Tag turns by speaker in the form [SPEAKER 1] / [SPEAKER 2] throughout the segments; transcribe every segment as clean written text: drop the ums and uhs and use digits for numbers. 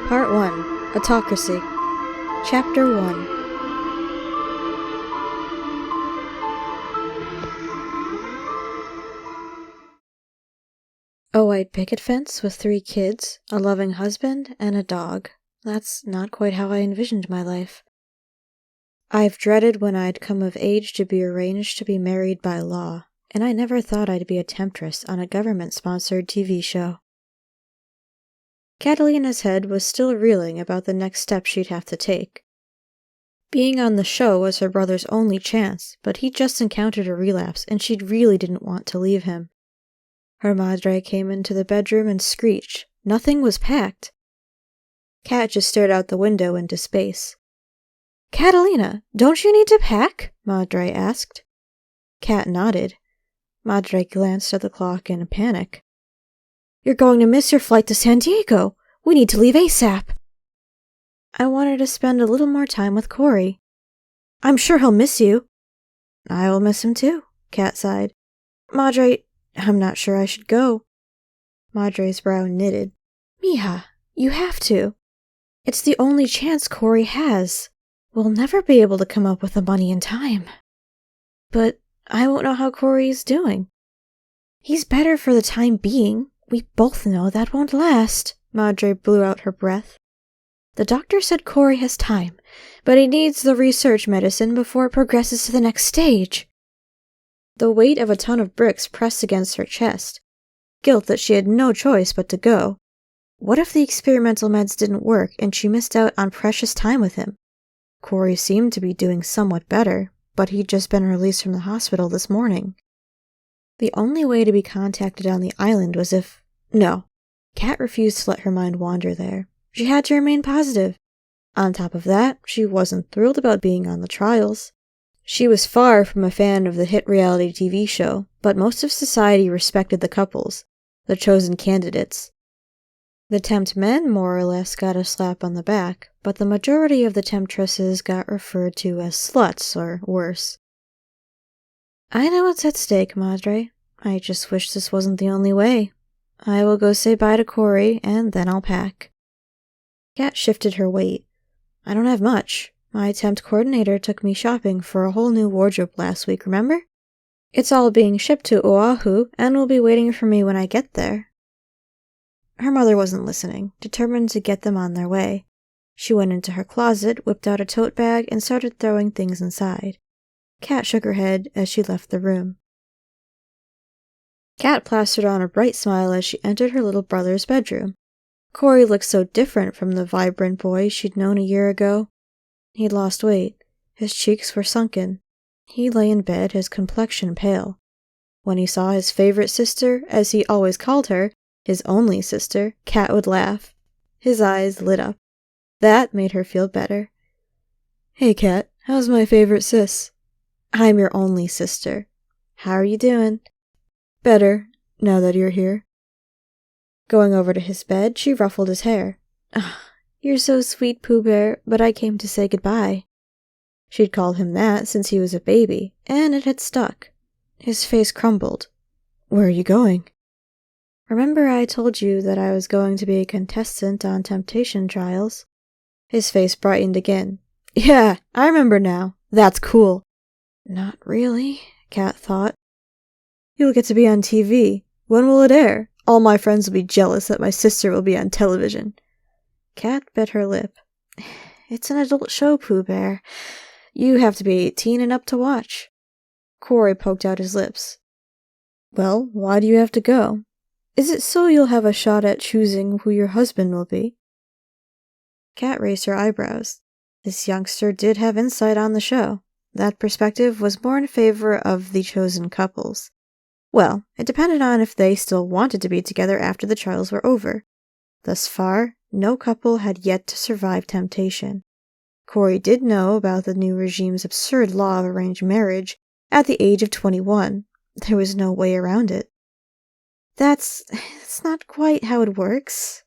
[SPEAKER 1] Part 1. Autocracy. Chapter 1. A white picket fence with 3 kids, a loving husband, and a dog. That's not quite how I envisioned my life. I've dreaded when I'd come of age to be arranged to be married by law, and I never thought I'd be a temptress on a government-sponsored TV show. Catalina's head was still reeling about the next step she'd have to take. Being on the show was her brother's only chance, but he'd just encountered a relapse and she really didn't want to leave him. Her madre came into the bedroom and screeched. Nothing was packed. Kat just stared out the window into space. "Catalina, don't you need to pack?" Madre asked. Kat nodded. Madre glanced at the clock in a panic. "You're going to miss your flight to San Diego. We need to leave ASAP." "I wanted to spend a little more time with Corey." "I'm sure he'll miss you." "I will miss him too," Kat sighed. "Madre, I'm not sure I should go." Madre's brow knitted. "Mija, you have to. It's the only chance Corey has. We'll never be able to come up with the money in time." "But I won't know how Corey is doing." "He's better for the time being. We both know that won't last." Madre blew out her breath. "The doctor said Corey has time, but he needs the research medicine before it progresses to the next stage." The weight of a ton of bricks pressed against her chest. Guilt that she had no choice but to go. What if the experimental meds didn't work and she missed out on precious time with him? Corey seemed to be doing somewhat better, but he'd just been released from the hospital this morning. The only way to be contacted on the island was if... No. Kat refused to let her mind wander there. She had to remain positive. On top of that, she wasn't thrilled about being on the trials. She was far from a fan of the hit reality TV show, but most of society respected the couples, the chosen candidates. The tempt men more or less got a slap on the back, but the majority of the temptresses got referred to as sluts or worse. "I know what's at stake, Madre. I just wish this wasn't the only way. I will go say bye to Corey, and then I'll pack." Kat shifted her weight. "I don't have much. My temp coordinator took me shopping for a whole new wardrobe last week, remember? It's all being shipped to Oahu, and will be waiting for me when I get there." Her mother wasn't listening, determined to get them on their way. She went into her closet, whipped out a tote bag, and started throwing things inside. Kat shook her head as she left the room. Kat plastered on a bright smile as she entered her little brother's bedroom. Corey looked so different from the vibrant boy she'd known a year ago. He'd lost weight. His cheeks were sunken. He lay in bed, his complexion pale. When he saw his favorite sister, as he always called her, his only sister, Kat would laugh. His eyes lit up. That made her feel better. "Hey, Kat, how's my favorite sis?" "I'm your only sister. How are you doing?" "Better, now that you're here." Going over to his bed, she ruffled his hair. "You're so sweet, Pooh Bear, but I came to say goodbye." She'd called him that since he was a baby, and it had stuck. His face crumbled. "Where are you going?" "Remember I told you that I was going to be a contestant on Temptation Trials?" His face brightened again. "Yeah, I remember now. That's cool." "Not really," Kat thought. "You'll get to be on TV. When will it air? All my friends will be jealous that my sister will be on television." Kat bit her lip. "It's an adult show, Pooh Bear. You have to be 18 and up to watch." Corey poked out his lips. "Well, why do you have to go? Is it so you'll have a shot at choosing who your husband will be?" Kat raised her eyebrows. This youngster did have insight on the show. That perspective was more in favor of the chosen couples. Well, it depended on if they still wanted to be together after the trials were over. Thus far, no couple had yet to survive temptation. Corey did know about the new regime's absurd law of arranged marriage at the age of 21. There was no way around it. That's not quite how it works."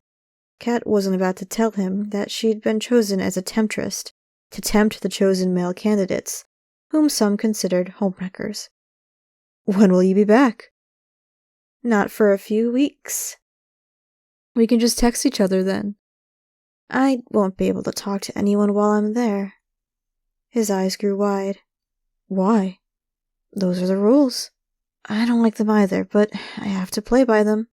[SPEAKER 1] Kat wasn't about to tell him that she'd been chosen as a temptress to tempt the chosen male candidates, whom some considered homewreckers. "When will you be back?" "Not for a few weeks." "We can just text each other then." I won't be able to talk to anyone while I'm there. His eyes grew wide. Why? Those are the rules. I don't like them either, but I have to play by them.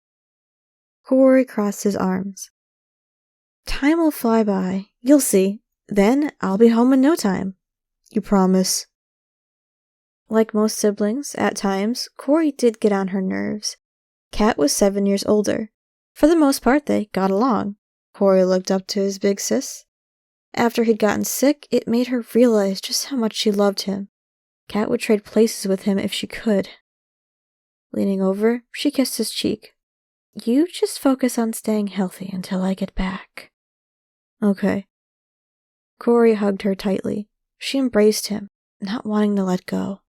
[SPEAKER 1] Corey crossed his arms. Time will fly by. You'll see. Then I'll be home in no time. You promise? Like most siblings, at times, Corey did get on her nerves. Kat was 7 years older. For the most part, they got along. Corey looked up to his big sis. After he'd gotten sick, it made her realize just how much she loved him. Kat would trade places with him if she could. Leaning over, she kissed his cheek. You just focus on staying healthy until I get back. Okay. Corey hugged her tightly. She embraced him, not wanting to let go.